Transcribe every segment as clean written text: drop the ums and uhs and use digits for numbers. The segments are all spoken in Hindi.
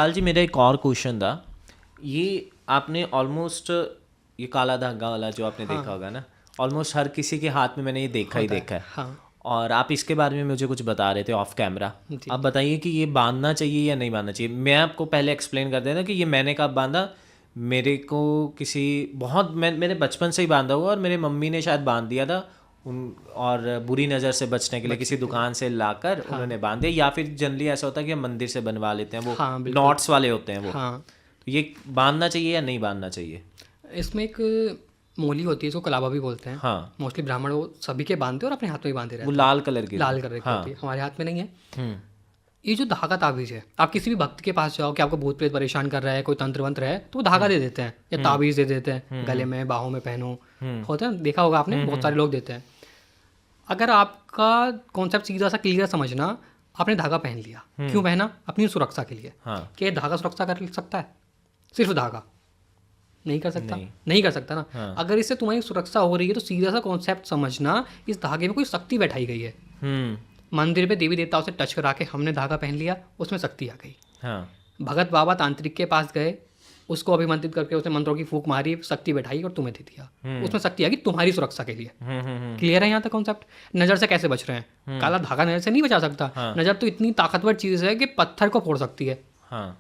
लाल जी, मेरा एक और क्वेश्चन था। ये आपने ऑलमोस्ट ये काला धागा वाला जो आपने देखा हाँ, होगा ना, ऑलमोस्ट हर किसी के हाथ में मैंने ये देखा ही होता है। देखा है। हाँ, और आप इसके बारे में मुझे कुछ बता रहे थे ऑफ कैमरा। जी। आप बताइए कि ये बांधना चाहिए या नहीं बांधना चाहिए। मैं आपको पहले एक्सप्लेन कर देता कि ये मैंने कब बांधा। मेरे को किसी बहुत मेरे बचपन से ही बांधा हुआ, और मेरे मम्मी ने शायद बांध दिया था उन, और बुरी नज़र से बचने के लिए किसी बचने के लिए। दुकान से लाकर हाँ, उन्होंने बांध दिया, या फिर जनरली ऐसा होता है कि हम मंदिर से बनवा लेते हैं, वो हाँ, बिल्कुल। नॉट्स वाले होते हैं वो। हाँ, तो ये बांधना चाहिए या नहीं बांधना चाहिए? इसमें एक मोली होती है, इसको कलावा भी बोलते हैं। हाँ, मोस्टली ब्राह्मण वो सभी के बांधते हैं और अपने हाथ में भी बांधे वो रहते हैं। लाल कलर की लाल कलर की हाँ। होती है, हमारे हाथ में नहीं है। हम्म। ये जो धागा ताबीज़ है, आप किसी भी भक्त के पास जाओ कि आपको भूत प्रेत परेशान कर रहा है, कोई तंत्र वंत्र है, तो वो धागा दे देते हैं या ताबीज़ दे देते हैं, गले में, बाहों में पहनो। होता है, देखा होगा आपने, बहुत सारे लोग देते हैं। अगर आपका कॉन्सेप्ट सीधा सा क्लियर समझना, आपने धागा पहन लिया, क्यों पहना? अपनी सुरक्षा के लिए। हाँ। क्या ये धागा सुरक्षा कर सकता है? सिर्फ धागा नहीं कर सकता। नहीं। नहीं कर सकता ना। हाँ। अगर इससे तुम्हारी सुरक्षा हो रही है तो सीधा सा कॉन्सेप्ट समझना, इस धागे में कोई शक्ति बैठाई गई है। हम्म। मंदिर पे देवी देवताओं से टच करा के हमने धागा पहन लिया, उसमें शक्ति आ गई। हाँ। भगत बाबा तांत्रिक के पास गए, उसको अभिमंत्रित करके उसने मंत्रों की फूंक मारी, शक्ति बैठाई और तुम्हें दे दिया। उसमें शक्ति आ गई तुम्हारी सुरक्षा के लिए। क्लियर है यहाँ तक कॉन्सेप्ट? नजर से कैसे बच रहे हैं? काला धागा नजर से नहीं बचा सकता। हाँ। नजर तो इतनी ताकतवर चीज है कि पत्थर को फोड़ सकती है। हाँ।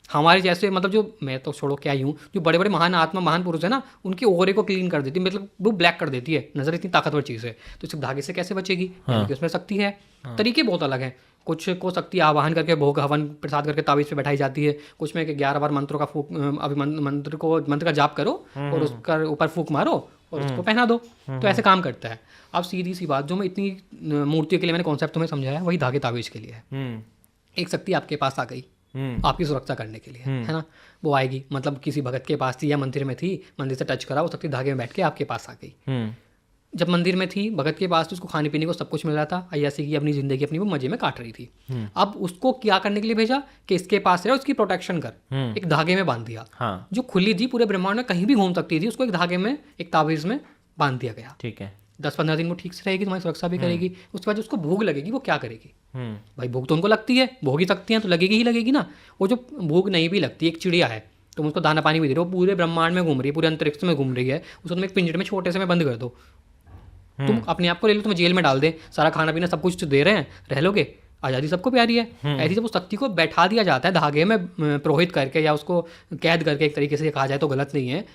हमारे जैसे मतलब जो, मैं तो छोड़ो क्या ही हूँ, जो बड़े बड़े महान आत्मा महान पुरुष है ना, उनके ओरे को क्लीन कर देती है, मतलब वो ब्लैक कर देती है। नजर इतनी ताकतवर चीज़ है, तो सिर्फ धागे से कैसे बचेगी? यानी कि उसमें शक्ति है। तरीके बहुत अलग हैं। कुछ को शक्ति आवाहन करके भोग हवन प्रसाद करके ताबीज पे बैठाई जाती है। कुछ में कि 11 बार मंत्रों का फूक मंत्र का जाप करो और उसका ऊपर फूक मारो और उसको पहना दो, तो ऐसे काम करता है। अब सीधी सी बात, जो मैं इतनी मूर्तियों के लिए मैंने कॉन्सेप्ट तुम्हें समझाया, वही धागे ताबीज के लिए है। एक शक्ति आपके पास आ गई आपकी सुरक्षा करने के लिए, है ना? वो आएगी, मतलब किसी भगत के पास थी या मंदिर में थी, मंदिर से टच करा, वो शक्ति धागे में बैठ के आपके पास आ गई। जब मंदिर में थी, भगत के पास, तो उसको खाने पीने को सब कुछ मिल रहा था, अय्यासी की अपनी जिंदगी अपनी वो मजे में काट रही थी। अब उसको क्या करने के लिए भेजा कि इसके पास रहे, उसकी प्रोटेक्शन कर। एक धागे में बांध दिया। हाँ। जो खुली थी, पूरे ब्रह्मांड में कहीं भी घूम सकती थी, उसको एक धागे में, एक ताबीज में बांध दिया गया। ठीक है। 10-15 दिन वो ठीक से रहेगी, तुम्हारी सुरक्षा भी करेगी। उसके बाद जो उसको भूख लगेगी, वो क्या करेगी? भाई भूख तो उनको लगती है, भोग ही सकती हैं, तो लगेगी ही लगेगी ना। वो जो भूख नहीं भी लगती, एक चिड़िया है, तुम उसको दाना पानी भी दे रहे हो, पूरे ब्रह्मांड में घूम रही है, पूरे अंतरिक्ष में घूम रही है, उसको तुम एक पिंजरे में छोटे से में बंद कर दो, तुम अपने आप को ले लो, तुम्हें जेल में डाल दे, सारा खाना पीना सब कुछ दे रहे हैं, रह लोगे? आज़ादी सबको प्यारी है। ऐसी जब उस शक्ति को बैठा दिया जाता है धागे में पुरोहित करके, या उसको कैद करके, एक तरीके से कहा जाए तो गलत नहीं है।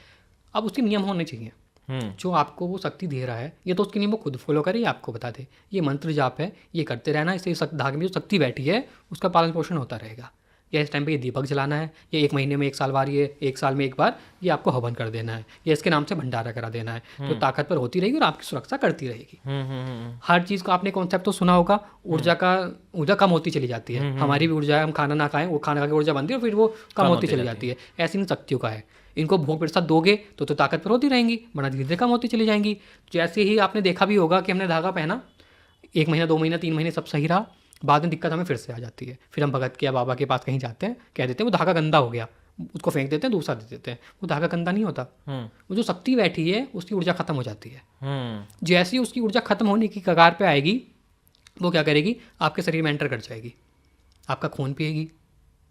अब उसके नियम होने चाहिए। जो आपको वो शक्ति दे रहा है, ये तो उसके नियम वो खुद फॉलो करे या आपको बता दे। ये मंत्र जाप है, ये करते रहना, इससे धागे में जो शक्ति बैठी है उसका पालन पोषण होता रहेगा। या इस टाइम पे ये दीपक जलाना है, ये 1 महीने में 1 साल बार, ये 1 साल में 1 बार ये आपको हवन कर देना है, या इसके नाम से भंडारा करा देना है। तो ताकत पर होती रहेगी और आपकी सुरक्षा करती रहेगी। हर चीज़ का आपने कॉन्सेप्ट तो सुना होगा, ऊर्जा कम होती चली जाती है। हमारी भी ऊर्जा है, हम खाना ना खाएं, वो खाना खा के ऊर्जा बनती है और फिर वो कम होती चली जाती है। ऐसी इन शक्तियों का है। इनको भोग प्रसाद दोगे तो ताकत पर होती रहेंगी, बड़ा धीरे धीरे कम होती चली जाएंगी। जैसे ही आपने देखा भी होगा कि हमने धागा पहना, 1 महीना 2 महीना 3 महीने सब सही रहा, बाद में दिक्कत हमें फिर से आ जाती है। फिर हम भगत के या बाबा के पास कहीं जाते हैं, कह देते हैं वो धागा गंदा हो गया, उसको फेंक देते हैं, दूसरा दे देते हैं। वो धागा गंदा नहीं होता, वो जो शक्ति बैठी है उसकी ऊर्जा खत्म हो जाती है। जैसे ही उसकी ऊर्जा खत्म होने की कगार पे आएगी, वो क्या करेगी? आपके शरीर में एंटर कर जाएगी, आपका खून पिएगी,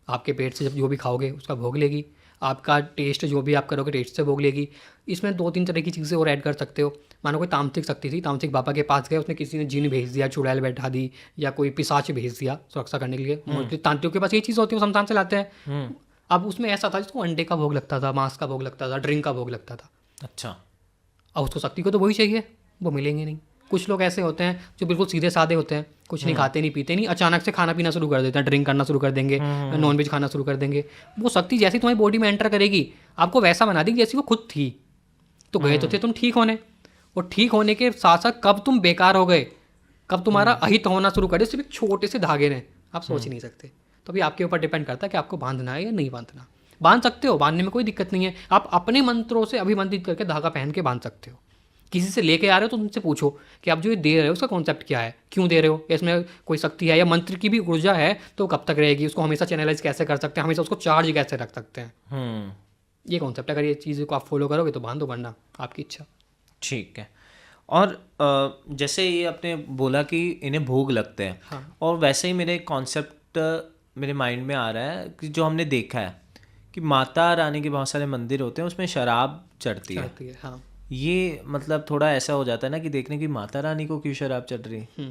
आपके पेट से जब जो भी खाओगे उसका भोग लेगी, आपका टेस्ट जो भी आप करोगे टेस्ट से भोग लेगी। इसमें 2-3 तरह की चीज़ें और ऐड कर सकते हो। मानो कोई तांत्रिक शक्ति थी, तांत्रिक बाबा के पास गए, उसने किसी ने जिन भेज दिया, चुड़ैल बैठा दी, या कोई पिशाच भेज दिया सुरक्षा करने के लिए। मोस्टली तांत्रिकों के पास ये चीज़ होती है, वो शमशान से लाते हैं। अब उसमें ऐसा था जिसको अंडे का भोग लगता था, मांस का भोग लगता था, ड्रिंक का भोग लगता था। अच्छा। अब उसको शक्ति को तो वही चाहिए, वो मिलेंगे नहीं। कुछ लोग ऐसे होते हैं जो बिल्कुल सीधे साधे होते हैं, कुछ नहीं खाते नहीं पीते नहीं, अचानक से खाना पीना शुरू कर देते हैं, ड्रिंक करना शुरू कर देंगे, नॉनवेज खाना शुरू कर देंगे। वो शक्ति जैसी तुम्हारी बॉडी में एंटर करेगी, आपको वैसा बना देगी जैसी वो खुद थी। तो गए तो थे तुम ठीक होने, और ठीक होने के साथ साथ कब तुम बेकार हो गए, कब तुम्हारा अहित होना शुरू करे सिर्फ एक छोटे से धागे ने, आप सोच ही नहीं सकते। तो अभी आपके ऊपर डिपेंड करता है कि आपको बांधना है या नहीं बांधना। बांध सकते हो, बांधने में कोई दिक्कत नहीं है। आप अपने मंत्रों से अभिमंत्रित करके धागा पहन के बांध सकते हो। किसी से लेके आ रहे हो तो उनसे पूछो कि आप जो ये दे रहे हो उसका कॉन्सेप्ट क्या है, क्यों दे रहे हो, इसमें कोई शक्ति है या मंत्र की भी ऊर्जा है तो कब तक रहेगी, उसको हमेशा चैनलाइज कैसे कर सकते हैं, हमेशा उसको चार्ज कैसे रख सकते हैं। ये कॉन्सेप्ट, अगर ये चीज़ को आप फॉलो करोगे तो बांधो, वरना आपकी इच्छा। ठीक है। और जैसे ये आपने बोला कि इन्हें भोग लगते हैं, हाँ। और वैसे ही मेरे कॉन्सेप्ट मेरे माइंड में आ रहा है कि जो हमने देखा है कि माता रानी के बहुत सारे मंदिर होते हैं, उसमें शराब चढ़ती है। चढ़ती है, हाँ। ये मतलब थोड़ा ऐसा हो जाता है ना कि देखने की माता रानी को क्यों शराब चढ़ रही है,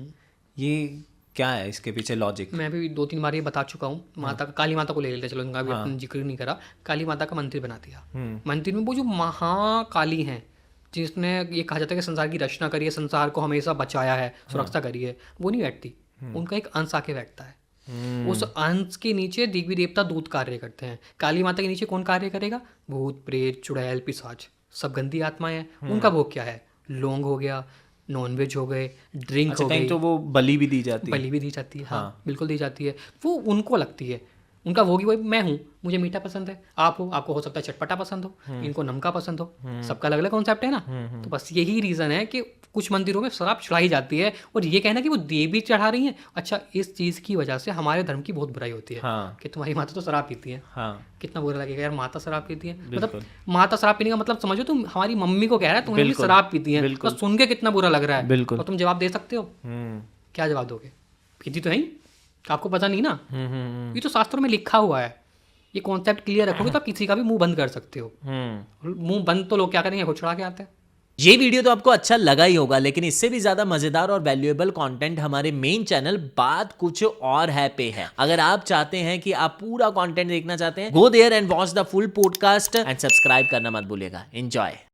ये क्या है इसके पीछे लॉजिक? मैं भी 2-3 बार ये बता चुका हूँ। माता का, काली माता को ले लेते हैं, चलो इनका भी अपन जिक्र नहीं करा। काली माता का मंदिर बना दिया। मंदिर में वो जो महाकाली हैं, जिसने ये कहा जाता है कि संसार की रचना करी है, संसार को हमेशा बचाया है, सुरक्षा करी है, वो नहीं बैठती। उनका एक अंश आके बैठता है। उस अंश के नीचे देवी देवता दूत कार्य करते हैं। काली माता के नीचे कौन कार्य करेगा? भूत प्रेत चुड़ैल पिशाच, सब गंदी आत्माएं हैं। उनका भोग क्या है? लौंग हो गया, नॉनवेज हो गए, ड्रिंक हो गई। तो वो बलि भी दी जाती है? बलि भी दी जाती है, हाँ बिल्कुल दी जाती है। वो उनको लगती है, उनका भोगी वही मैं हूँ, मुझे मीठा पसंद है, आप हो, आपको हो सकता है चटपटा पसंद हो, इनको नमका पसंद हो, सबका अलग अलग कॉन्सेप्ट है ना। तो बस यही रीज़न है कि कुछ मंदिरों में शराब चढ़ाई जाती है। और ये कहना कि वो देवी चढ़ा रही हैं, अच्छा इस चीज़ की वजह से हमारे धर्म की बहुत बुराई होती है। कि तुम्हारी माता तो शराब पीती है। कितना बुरा लगेगा यार, माता शराब पीती है, मतलब माता शराब पीने का मतलब समझो तुम हमारी मम्मी को कह रहा है तुम्हें भी शराब पीती है, तो सुन के कितना बुरा लग रहा है। तो तुम जवाब दे सकते हो? क्या जवाब दोगे? पीती तो है, आपको पता नहीं ना, ये तो शास्त्रों में लिखा हुआ है। ये कॉन्सेप्ट क्लियर रखोगे तो आप किसी का भी मुंह बंद कर सकते हो। मुंह बंद तो लोग क्या करेंगे, खुद चढ़ा के आते हैं। ये वीडियो तो आपको अच्छा लगा ही होगा, लेकिन इससे भी ज्यादा मजेदार और वैल्यूएबल कंटेंट हमारे मेन चैनल बात कुछ और है पे है। अगर आप चाहते हैं कि आप पूरा कंटेंट देखना चाहते हैं, go there and watch the full podcast and subscribe करना मत भूलिएगा। एंजॉय।